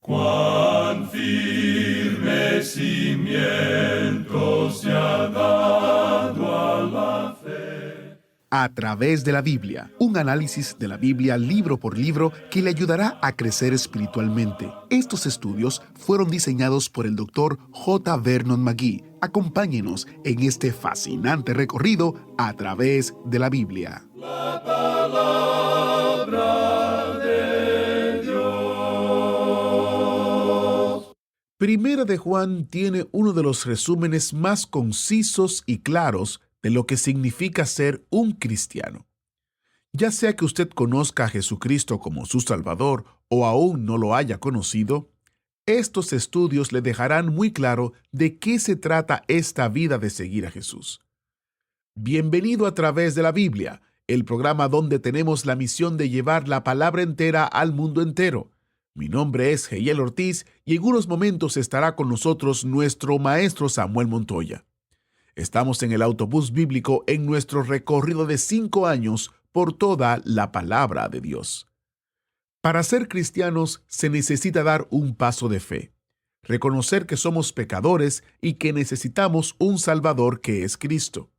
Cuán firme cimiento se ha dado a la fe. A través de la Biblia, un análisis de la Biblia libro por libro que le ayudará a crecer espiritualmente. Estos estudios fueron diseñados por el Dr. J. Vernon McGee. Acompáñenos en este fascinante recorrido a través de la Biblia. La palabra de Dios. Primera de Juan tiene uno de los resúmenes más concisos y claros de lo que significa ser un cristiano. Ya sea que usted conozca a Jesucristo como su Salvador o aún no lo haya conocido, estos estudios le dejarán muy claro de qué se trata esta vida de seguir a Jesús. Bienvenido a través de la Biblia, el programa donde tenemos la misión de llevar la palabra entera al mundo entero. Mi nombre es Heiel Ortiz y en unos momentos estará con nosotros nuestro maestro Samuel Montoya. Estamos en el autobús bíblico en nuestro recorrido de 5 años por toda la palabra de Dios. Para ser cristianos se necesita dar un paso de fe, reconocer que somos pecadores y que necesitamos un Salvador que es Cristo.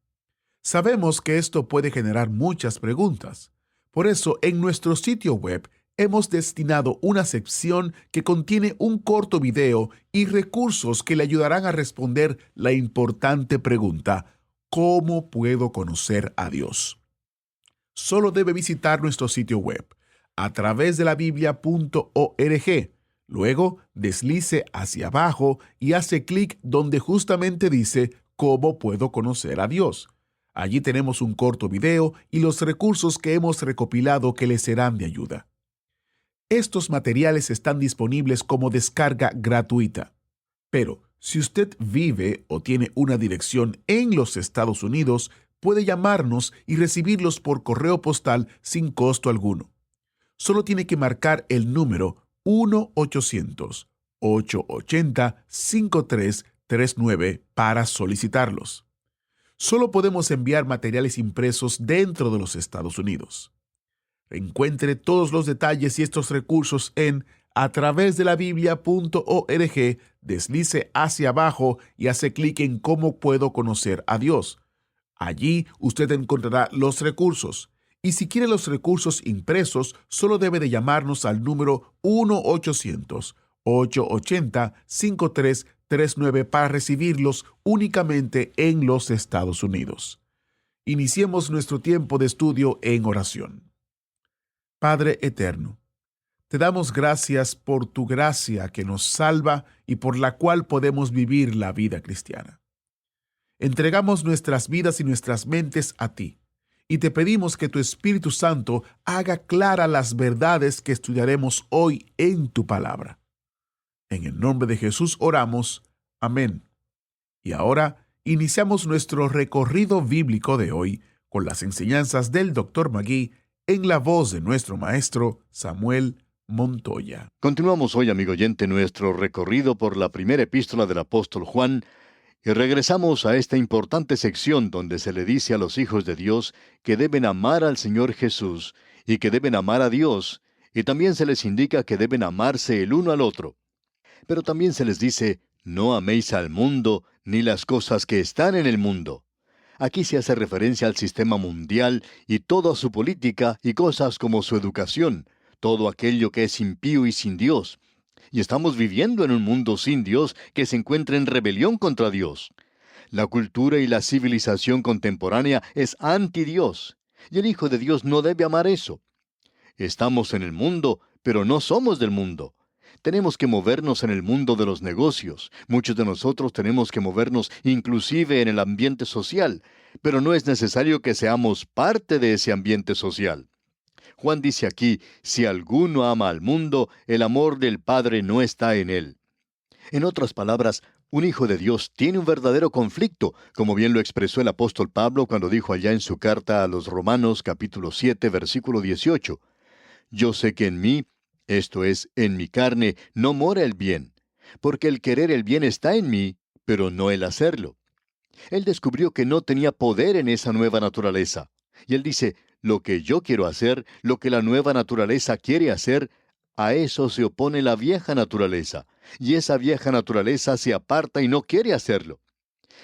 Sabemos que esto puede generar muchas preguntas. Por eso, en nuestro sitio web hemos destinado una sección que contiene un corto video y recursos que le ayudarán a responder la importante pregunta: ¿cómo puedo conocer a Dios? Solo debe visitar nuestro sitio web a través de la biblia.org. Luego, deslice hacia abajo y hace clic donde justamente dice ¿cómo puedo conocer a Dios? Allí tenemos un corto video y los recursos que hemos recopilado que le serán de ayuda. Estos materiales están disponibles como descarga gratuita. Pero si usted vive o tiene una dirección en los Estados Unidos, puede llamarnos y recibirlos por correo postal sin costo alguno. Solo tiene que marcar el número 1-800-880-5339 para solicitarlos. Solo podemos enviar materiales impresos dentro de los Estados Unidos. Encuentre todos los detalles y estos recursos en a través de la biblia.org, deslice hacia abajo y hace clic en ¿cómo puedo conocer a Dios? Allí usted encontrará los recursos. Y si quiere los recursos impresos, solo debe de llamarnos al número 1-800-880-5339 para recibirlos únicamente en los Estados Unidos. Iniciemos nuestro tiempo de estudio en oración. Padre eterno, te damos gracias por tu gracia que nos salva y por la cual podemos vivir la vida cristiana. Entregamos nuestras vidas y nuestras mentes a ti, y te pedimos que tu Espíritu Santo haga claras las verdades que estudiaremos hoy en tu palabra. En el nombre de Jesús oramos. Amén. Y ahora iniciamos nuestro recorrido bíblico de hoy con las enseñanzas del Dr. McGee en la voz de nuestro maestro Samuel Montoya. Continuamos hoy, amigo oyente, nuestro recorrido por la primera epístola del apóstol Juan y regresamos a esta importante sección donde se le dice a los hijos de Dios que deben amar al Señor Jesús y que deben amar a Dios, y también se les indica que deben amarse el uno al otro. Pero también se les dice, no améis al mundo ni las cosas que están en el mundo. Aquí se hace referencia al sistema mundial y toda su política y cosas como su educación, todo aquello que es impío y sin Dios. Y estamos viviendo en un mundo sin Dios que se encuentra en rebelión contra Dios. La cultura y la civilización contemporánea es anti-Dios, y el Hijo de Dios no debe amar eso. Estamos en el mundo, pero no somos del mundo. Tenemos que movernos en el mundo de los negocios. Muchos de nosotros tenemos que movernos inclusive en el ambiente social, pero no es necesario que seamos parte de ese ambiente social. Juan dice aquí, si alguno ama al mundo, el amor del Padre no está en él. En otras palabras, un hijo de Dios tiene un verdadero conflicto, como bien lo expresó el apóstol Pablo cuando dijo allá en su carta a los Romanos capítulo 7, versículo 18. Yo sé que en mí, esto es, en mi carne, no mora el bien, porque el querer el bien está en mí, pero no el hacerlo. Él descubrió que no tenía poder en esa nueva naturaleza. Y él dice, lo que yo quiero hacer, lo que la nueva naturaleza quiere hacer, A eso se opone la vieja naturaleza, y esa vieja naturaleza se aparta y no quiere hacerlo.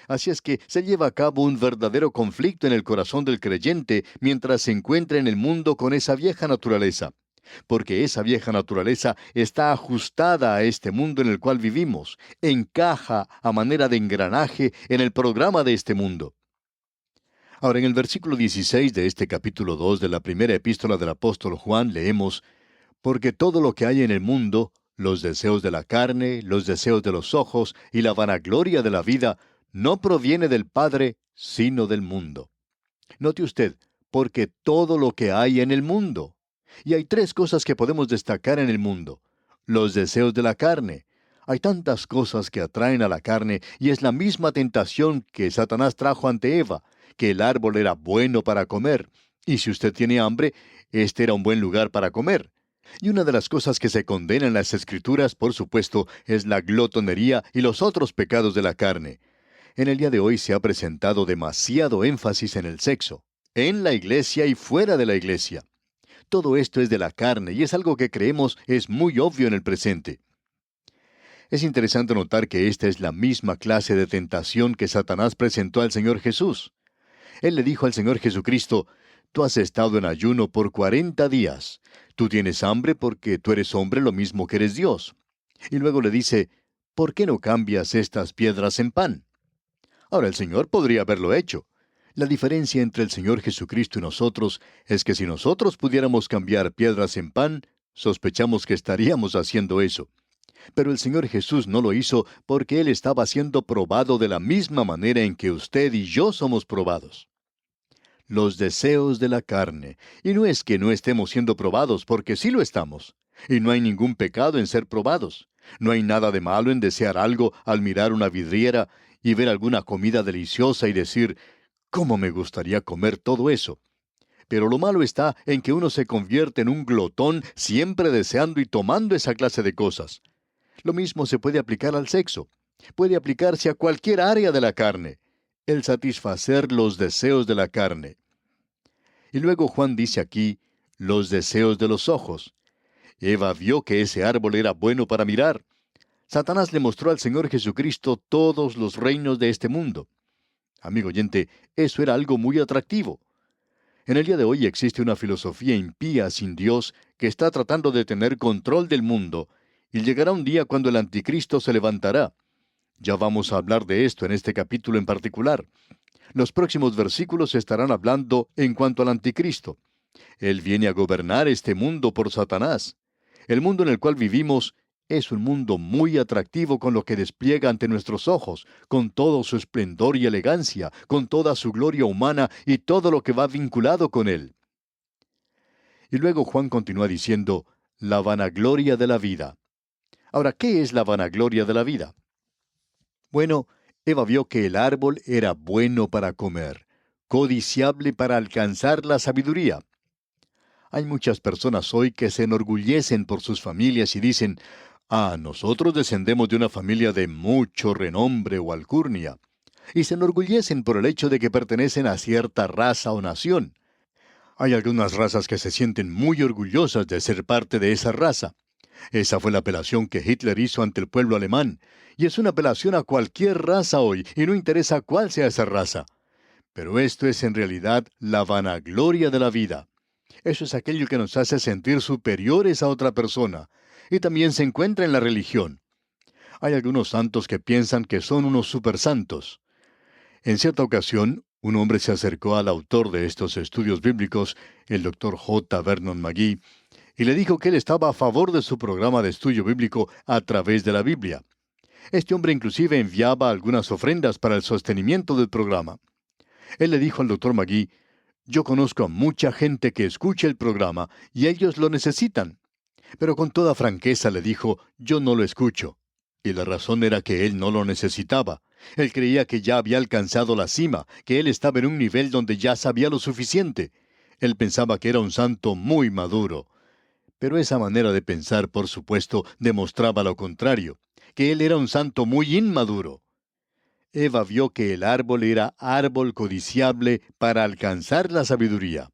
Así es que se lleva a cabo un verdadero conflicto en el corazón del creyente mientras se encuentra en el mundo con esa vieja naturaleza, porque esa vieja naturaleza está ajustada a este mundo en el cual vivimos, encaja a manera de engranaje en el programa de este mundo. Ahora, en el versículo 16 de este capítulo 2 de la primera epístola del apóstol Juan leemos: porque todo lo que hay en el mundo, los deseos de la carne, los deseos de los ojos y la vanagloria de la vida, no proviene del Padre, sino del mundo. Note usted, porque todo lo que hay en el mundo. Y hay tres cosas que podemos destacar en el mundo. Los deseos de la carne. Hay tantas cosas que atraen a la carne, y es la misma tentación que Satanás trajo ante Eva, que el árbol era bueno para comer, y si usted tiene hambre, este era un buen lugar para comer. Y una de las cosas que se condena en las Escrituras, por supuesto, es la glotonería y los otros pecados de la carne. En el día de hoy se ha presentado demasiado énfasis en el sexo, en la iglesia y fuera de la iglesia. Todo esto es de la carne y es algo que creemos es muy obvio en el presente. Es interesante notar que esta es la misma clase de tentación que Satanás presentó al Señor Jesús. Él le dijo al Señor Jesucristo: tú has estado en ayuno por 40 días. Tú tienes hambre porque tú eres hombre lo mismo que eres Dios. Y luego le dice: ¿por qué no cambias estas piedras en pan? Ahora, el Señor podría haberlo hecho. La diferencia entre el Señor Jesucristo y nosotros es que si nosotros pudiéramos cambiar piedras en pan, sospechamos que estaríamos haciendo eso. Pero el Señor Jesús no lo hizo porque Él estaba siendo probado de la misma manera en que usted y yo somos probados. Los deseos de la carne. Y no es que no estemos siendo probados, porque sí lo estamos. Y no hay ningún pecado en ser probados. No hay nada de malo en desear algo al mirar una vidriera y ver alguna comida deliciosa y decir: ¿cómo me gustaría comer todo eso? Pero lo malo está en que uno se convierte en un glotón siempre deseando y tomando esa clase de cosas. Lo mismo se puede aplicar al sexo. Puede aplicarse a cualquier área de la carne. El satisfacer los deseos de la carne. Y luego Juan dice aquí: los deseos de los ojos. Eva vio que ese árbol era bueno para mirar. Satanás le mostró al Señor Jesucristo todos los reinos de este mundo. Amigo oyente, eso era algo muy atractivo. En el día de hoy existe una filosofía impía sin Dios que está tratando de tener control del mundo, y llegará un día cuando el anticristo se levantará. Ya vamos a hablar de esto en este capítulo en particular. Los próximos versículos estarán hablando en cuanto al anticristo. Él viene a gobernar este mundo por Satanás. El mundo en el cual vivimos es un mundo muy atractivo con lo que despliega ante nuestros ojos, con todo su esplendor y elegancia, con toda su gloria humana y todo lo que va vinculado con él. Y luego Juan continúa diciendo: la vanagloria de la vida. Ahora, ¿qué es la vanagloria de la vida? Bueno, Eva vio que el árbol era bueno para comer, codiciable para alcanzar la sabiduría. Hay muchas personas hoy que se enorgullecen por sus familias y dicen: nosotros descendemos de una familia de mucho renombre o alcurnia. Y se enorgullecen por el hecho de que pertenecen a cierta raza o nación. Hay algunas razas que se sienten muy orgullosas de ser parte de esa raza. Esa fue la apelación que Hitler hizo ante el pueblo alemán, y es una apelación a cualquier raza hoy, y no interesa cuál sea esa raza. Pero esto es en realidad la vanagloria de la vida. Eso es aquello que nos hace sentir superiores a otra persona, y también se encuentra en la religión. Hay algunos santos que piensan que son unos supersantos. En cierta ocasión, un hombre se acercó al autor de estos estudios bíblicos, el Dr. J. Vernon McGee, y le dijo que él estaba a favor de su programa de estudio bíblico a través de la Biblia. Este hombre inclusive enviaba algunas ofrendas para el sostenimiento del programa. Él le dijo al Dr. McGee: yo conozco a mucha gente que escucha el programa y ellos lo necesitan. Pero con toda franqueza le dijo: yo no lo escucho. Y la razón era que él no lo necesitaba. Él creía que ya había alcanzado la cima, que él estaba en un nivel donde ya sabía lo suficiente. Él pensaba que era un santo muy maduro. Pero esa manera de pensar, por supuesto, demostraba lo contrario, que él era un santo muy inmaduro. Eva vio que el árbol era árbol codiciable para alcanzar la sabiduría.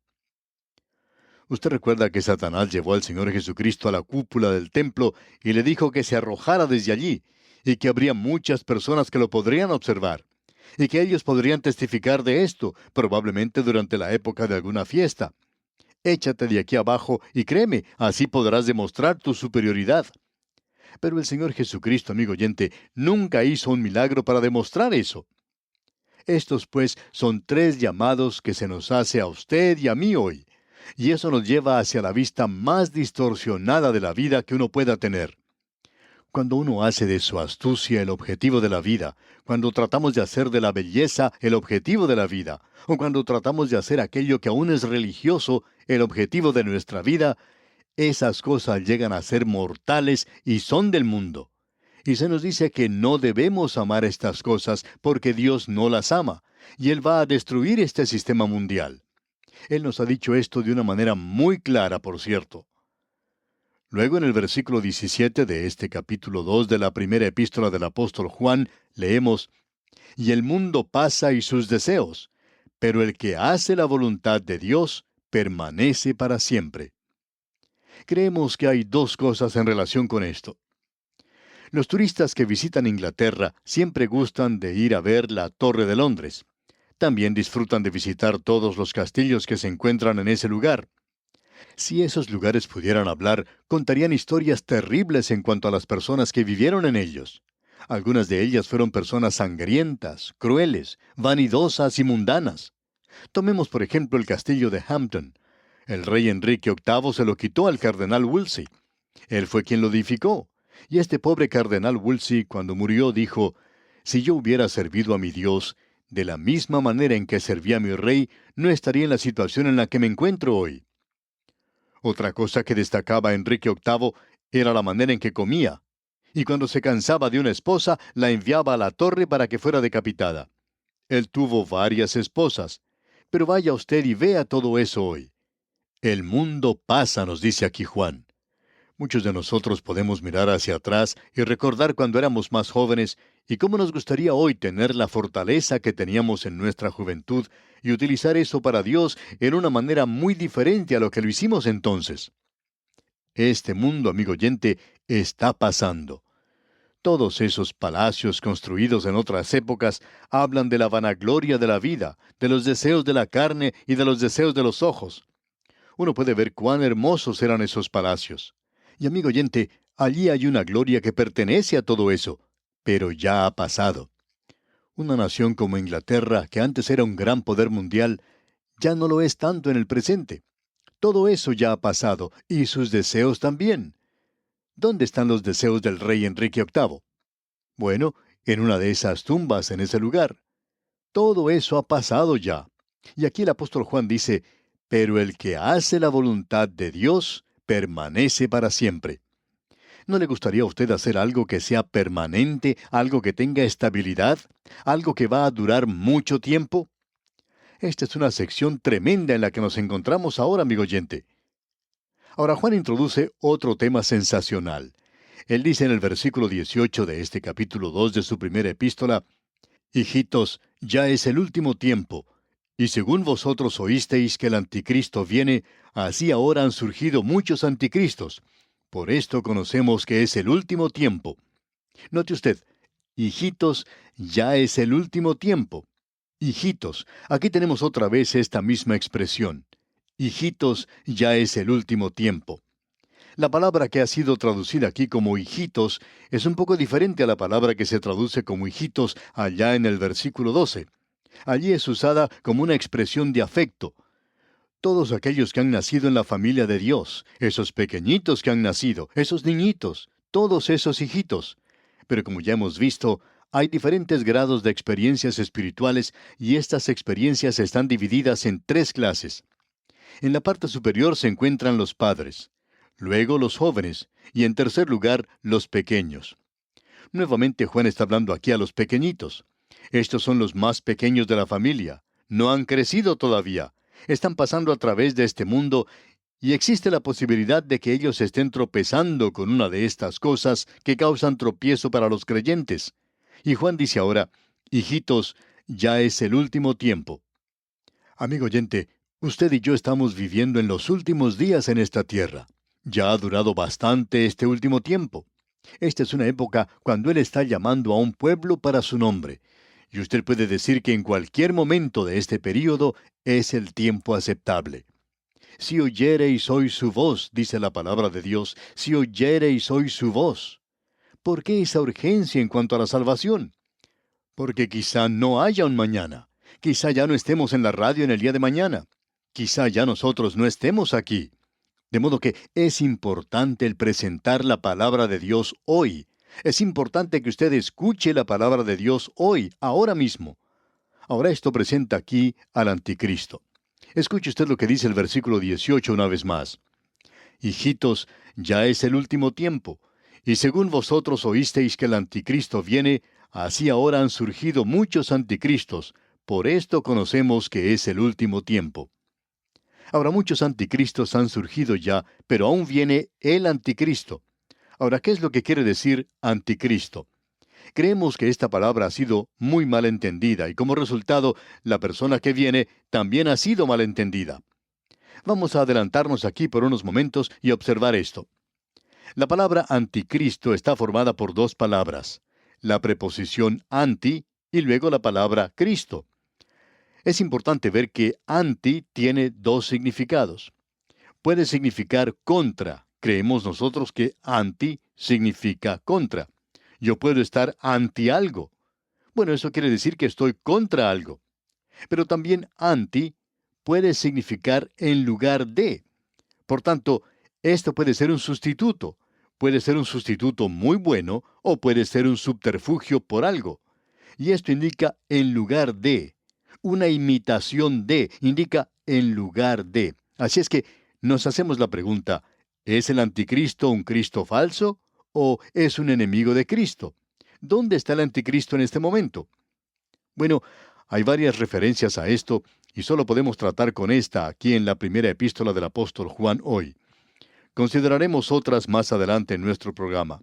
Usted recuerda que Satanás llevó al Señor Jesucristo a la cúpula del templo y le dijo que se arrojara desde allí, y que habría muchas personas que lo podrían observar, y que ellos podrían testificar de esto, probablemente durante la época de alguna fiesta. Échate de aquí abajo y créeme, así podrás demostrar tu superioridad. Pero el Señor Jesucristo, amigo oyente, nunca hizo un milagro para demostrar eso. Estos, pues, son tres llamados que se nos hace a usted y a mí hoy. Y eso nos lleva hacia la vista más distorsionada de la vida que uno pueda tener. Cuando uno hace de su astucia el objetivo de la vida, cuando tratamos de hacer de la belleza el objetivo de la vida, o cuando tratamos de hacer aquello que aún es religioso el objetivo de nuestra vida, esas cosas llegan a ser mortales y son del mundo. Y se nos dice que no debemos amar estas cosas porque Dios no las ama, y Él va a destruir este sistema mundial. Él nos ha dicho esto de una manera muy clara, por cierto. Luego en el versículo 17 de este capítulo 2 de la primera epístola del apóstol Juan, leemos, «Y el mundo pasa y sus deseos, pero el que hace la voluntad de Dios permanece para siempre». Creemos que hay dos cosas en relación con esto. Los turistas que visitan Inglaterra siempre gustan de ir a ver la Torre de Londres. También disfrutan de visitar todos los castillos que se encuentran en ese lugar. Si esos lugares pudieran hablar, contarían historias terribles en cuanto a las personas que vivieron en ellos. Algunas de ellas fueron personas sangrientas, crueles, vanidosas y mundanas. Tomemos por ejemplo el castillo de Hampton. El rey Enrique VIII se lo quitó al cardenal Wolsey. Él fue quien lo edificó. Y este pobre cardenal Wolsey, cuando murió, dijo, «Si yo hubiera servido a mi Dios, de la misma manera en que serví a mi rey, no estaría en la situación en la que me encuentro hoy». Otra cosa que destacaba Enrique VIII era la manera en que comía. Y cuando se cansaba de una esposa, la enviaba a la torre para que fuera decapitada. Él tuvo varias esposas. Pero vaya usted y vea todo eso hoy. El mundo pasa, nos dice aquí Juan. Muchos de nosotros podemos mirar hacia atrás y recordar cuando éramos más jóvenes y cómo nos gustaría hoy tener la fortaleza que teníamos en nuestra juventud y utilizar eso para Dios en una manera muy diferente a lo que lo hicimos entonces. Este mundo, amigo oyente, está pasando. Todos esos palacios construidos en otras épocas hablan de la vanagloria de la vida, de los deseos de la carne y de los deseos de los ojos. Uno puede ver cuán hermosos eran esos palacios. Y amigo oyente, allí hay una gloria que pertenece a todo eso, pero ya ha pasado. Una nación como Inglaterra, que antes era un gran poder mundial, ya no lo es tanto en el presente. Todo eso ya ha pasado, y sus deseos también. ¿Dónde están los deseos del rey Enrique VIII? Bueno, en una de esas tumbas en ese lugar. Todo eso ha pasado ya. Y aquí el apóstol Juan dice, «Pero el que hace la voluntad de Dios permanece para siempre». ¿No le gustaría a usted hacer algo que sea permanente, algo que tenga estabilidad, algo que va a durar mucho tiempo? Esta es una sección tremenda en la que nos encontramos ahora, amigo oyente. Ahora Juan introduce otro tema sensacional. Él dice en el versículo 18 de este capítulo 2 de su primera epístola, «Hijitos, ya es el último tiempo, y según vosotros oísteis que el anticristo viene, así ahora han surgido muchos anticristos. Por esto conocemos que es el último tiempo». Note usted, hijitos, ya es el último tiempo. Hijitos, aquí tenemos otra vez esta misma expresión. Hijitos, ya es el último tiempo. La palabra que ha sido traducida aquí como hijitos es un poco diferente a la palabra que se traduce como hijitos allá en el versículo 12. Allí es usada como una expresión de afecto. Todos aquellos que han nacido en la familia de Dios, esos pequeñitos que han nacido, esos niñitos, todos esos hijitos. Pero como ya hemos visto, hay diferentes grados de experiencias espirituales y estas experiencias están divididas en tres clases. En la parte superior se encuentran los padres, luego los jóvenes y en tercer lugar los pequeños. Nuevamente Juan está hablando aquí a los pequeñitos. Estos son los más pequeños de la familia. No han crecido todavía. Están pasando a través de este mundo y existe la posibilidad de que ellos estén tropezando con una de estas cosas que causan tropiezo para los creyentes. Y Juan dice ahora, hijitos, ya es el último tiempo. Amigo oyente, Usted y yo estamos viviendo en los últimos días en esta tierra. Ya ha durado bastante este último tiempo. Esta es una época cuando Él está llamando a un pueblo para su nombre. Y usted puede decir que en cualquier momento de este período es el tiempo aceptable. Si oyereis hoy su voz, dice la palabra de Dios, si oyereis hoy su voz. ¿Por qué esa urgencia en cuanto a la salvación? Porque quizá no haya un mañana. Quizá ya no estemos en la radio en el día de mañana. Quizá ya nosotros no estemos aquí. De modo que es importante el presentar la palabra de Dios hoy. Es importante que usted escuche la palabra de Dios hoy, ahora mismo. Ahora esto presenta aquí al anticristo. Escuche usted lo que dice el versículo 18 una vez más. Hijitos, ya es el último tiempo. Y según vosotros oísteis que el anticristo viene, así ahora han surgido muchos anticristos. Por esto conocemos que es el último tiempo. Ahora muchos anticristos han surgido ya, pero aún viene el anticristo. Ahora, ¿qué es lo que quiere decir anticristo? Creemos que esta palabra ha sido muy mal entendida y como resultado, la persona que viene también ha sido mal entendida. Vamos a adelantarnos aquí por unos momentos y observar esto. La palabra anticristo está formada por dos palabras, la preposición anti y luego la palabra Cristo. Es importante ver que anti tiene dos significados. Puede significar contra. Creemos nosotros que anti significa contra. Yo puedo estar anti algo. Bueno, eso quiere decir que estoy contra algo. Pero también anti puede significar en lugar de. Por tanto, esto puede ser un sustituto. Puede ser un sustituto muy bueno o puede ser un subterfugio por algo. Y esto indica en lugar de. Una imitación de indica en lugar de. Así es que nos hacemos la pregunta, ¿es el anticristo un Cristo falso o es un enemigo de Cristo? ¿Dónde está el anticristo en este momento? Bueno, hay varias referencias a esto y solo podemos tratar con esta aquí en la primera epístola del apóstol Juan hoy. Consideraremos otras más adelante en nuestro programa.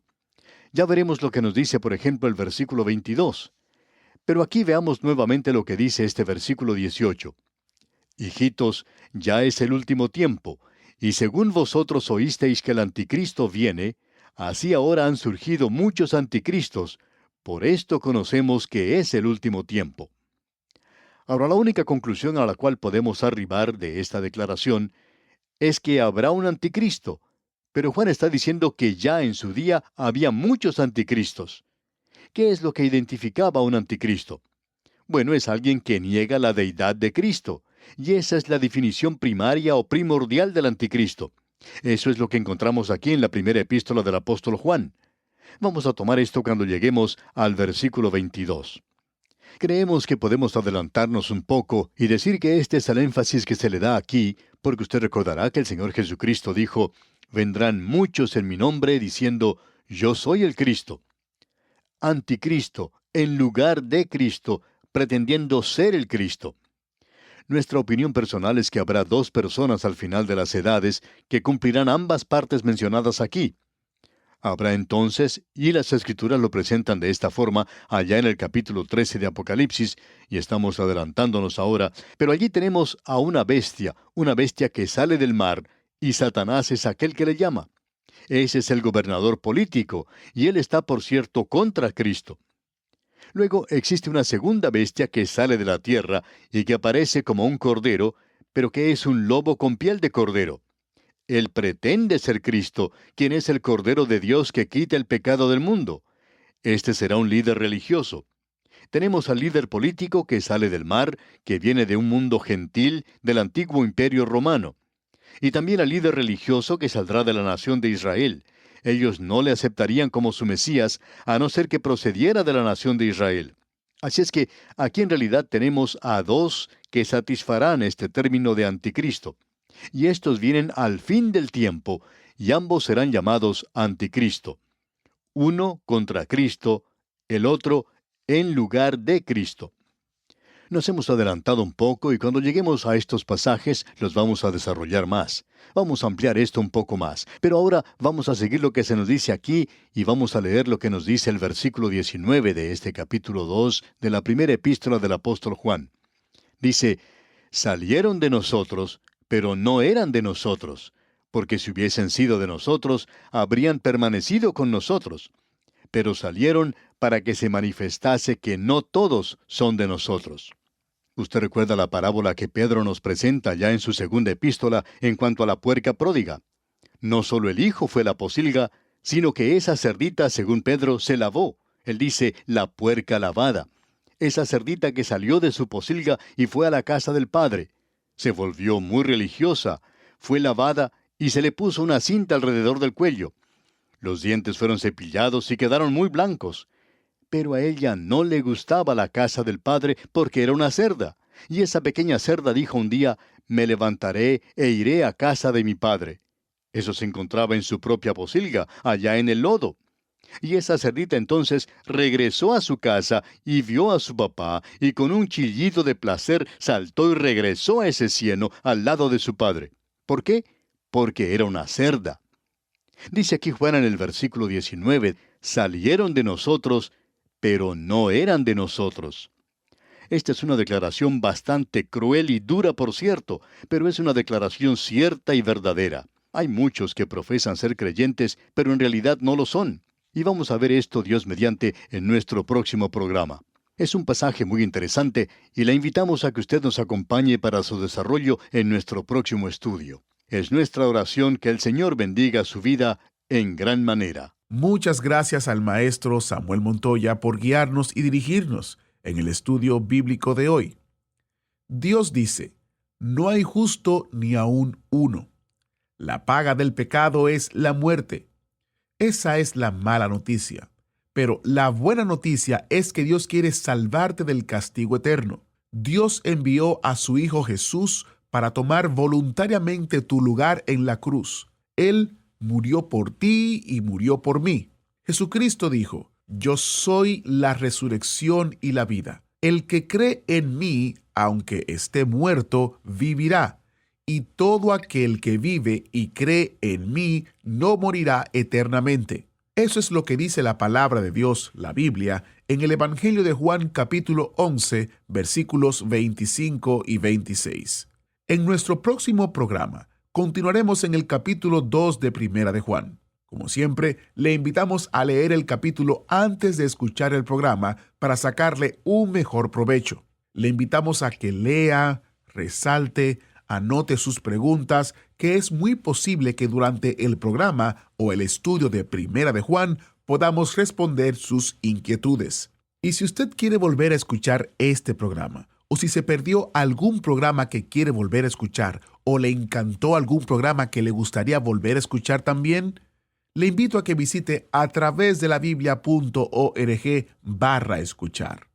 Ya veremos lo que nos dice, por ejemplo, el versículo 22. Pero aquí veamos nuevamente lo que dice este versículo 18. Hijitos, ya es el último tiempo, y según vosotros oísteis que el anticristo viene, así ahora han surgido muchos anticristos, por esto conocemos que es el último tiempo. Ahora, la única conclusión a la cual podemos arribar de esta declaración es que habrá un anticristo, pero Juan está diciendo que ya en su día había muchos anticristos. ¿Qué es lo que identificaba a un anticristo? Bueno, es alguien que niega la deidad de Cristo, y esa es la definición primaria o primordial del anticristo. Eso es lo que encontramos aquí en la primera epístola del apóstol Juan. Vamos a tomar esto cuando lleguemos al versículo 22. Creemos que podemos adelantarnos un poco y decir que este es el énfasis que se le da aquí, porque usted recordará que el Señor Jesucristo dijo, vendrán muchos en mi nombre diciendo, yo soy el Cristo. Anticristo, en lugar de Cristo, pretendiendo ser el Cristo. Nuestra opinión personal es que habrá dos personas al final de las edades que cumplirán ambas partes mencionadas aquí. Habrá entonces, y las Escrituras lo presentan de esta forma, allá en el capítulo 13 de Apocalipsis, y estamos adelantándonos ahora, pero allí tenemos a una bestia que sale del mar, y Satanás es aquel que le llama. Ese es el gobernador político, y él está, por cierto, contra Cristo. Luego existe una segunda bestia que sale de la tierra y que aparece como un cordero, pero que es un lobo con piel de cordero. Él pretende ser Cristo, quien es el Cordero de Dios que quita el pecado del mundo. Este será un líder religioso. Tenemos al líder político que sale del mar, que viene de un mundo gentil del antiguo imperio romano. Y también al líder religioso que saldrá de la nación de Israel. Ellos no le aceptarían como su Mesías, a no ser que procediera de la nación de Israel. Así es que aquí en realidad tenemos a dos que satisfarán este término de anticristo. Y estos vienen al fin del tiempo, y ambos serán llamados anticristo. Uno contra Cristo, el otro en lugar de Cristo. Nos hemos adelantado un poco y cuando lleguemos a estos pasajes los vamos a desarrollar más. Vamos a ampliar esto un poco más. Pero ahora vamos a seguir lo que se nos dice aquí y vamos a leer lo que nos dice el versículo 19 de este capítulo 2 de la primera epístola del apóstol Juan. Dice, salieron de nosotros, pero no eran de nosotros, porque si hubiesen sido de nosotros, habrían permanecido con nosotros. Pero salieron para que se manifestase que no todos son de nosotros. Usted recuerda la parábola que Pedro nos presenta ya en su segunda epístola en cuanto a la puerca pródiga. No solo el hijo fue la pocilga, sino que esa cerdita, según Pedro, se lavó. Él dice, la puerca lavada. Esa cerdita que salió de su pocilga y fue a la casa del padre. Se volvió muy religiosa, fue lavada y se le puso una cinta alrededor del cuello. Los dientes fueron cepillados y quedaron muy blancos. Pero a ella no le gustaba la casa del padre porque era una cerda. Y esa pequeña cerda dijo un día, me levantaré e iré a casa de mi padre. Eso se encontraba en su propia pocilga, allá en el lodo. Y esa cerdita entonces regresó a su casa y vio a su papá, y con un chillido de placer saltó y regresó a ese cieno al lado de su padre. ¿Por qué? Porque era una cerda. Dice aquí Juan en el versículo 19, salieron de nosotros, pero no eran de nosotros. Esta es una declaración bastante cruel y dura, por cierto, pero es una declaración cierta y verdadera. Hay muchos que profesan ser creyentes, pero en realidad no lo son. Y vamos a ver esto, Dios mediante, en nuestro próximo programa. Es un pasaje muy interesante y le invitamos a que usted nos acompañe para su desarrollo en nuestro próximo estudio. Es nuestra oración que el Señor bendiga su vida en gran manera. Muchas gracias al maestro Samuel Montoya por guiarnos y dirigirnos en el estudio bíblico de hoy. Dios dice, no hay justo ni aun uno. La paga del pecado es la muerte. Esa es la mala noticia. Pero la buena noticia es que Dios quiere salvarte del castigo eterno. Dios envió a su Hijo Jesús para tomar voluntariamente tu lugar en la cruz. Él murió por ti y murió por mí. Jesucristo dijo, yo soy la resurrección y la vida. El que cree en mí, aunque esté muerto, vivirá. Y todo aquel que vive y cree en mí no morirá eternamente. Eso es lo que dice la palabra de Dios, la Biblia, en el Evangelio de Juan capítulo 11, versículos 25 y 26. En nuestro próximo programa, continuaremos en el capítulo 2 de Primera de Juan. Como siempre, le invitamos a leer el capítulo antes de escuchar el programa para sacarle un mejor provecho. Le invitamos a que lea, resalte, anote sus preguntas, que es muy posible que durante el programa o el estudio de Primera de Juan podamos responder sus inquietudes. Y si usted quiere volver a escuchar este programa, o si se perdió algún programa que quiere volver a escuchar, o le encantó algún programa que le gustaría volver a escuchar también, le invito a que visite atravesdelabiblia.org/escuchar.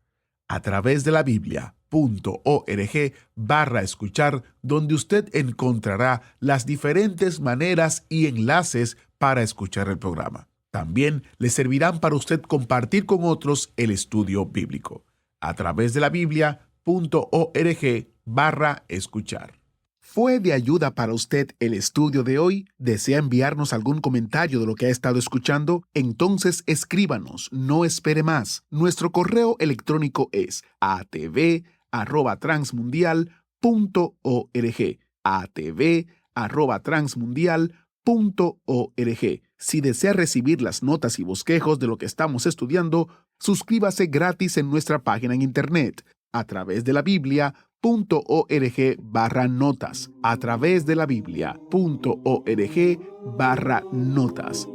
atravesdelabiblia.org/escuchar, donde usted encontrará las diferentes maneras y enlaces para escuchar el programa. También le servirán para usted compartir con otros el estudio bíblico. atravesdelabiblia.org/escuchar. ¿Fue de ayuda para usted el estudio de hoy? ¿Desea enviarnos algún comentario de lo que ha estado escuchando? Entonces escríbanos, no espere más. Nuestro correo electrónico es atv@transmundial.org. atv@transmundial.org. Si desea recibir las notas y bosquejos de lo que estamos estudiando, suscríbase gratis en nuestra página en internet, atravesdelabiblia.org/notas. atravesdelabiblia.org/notas.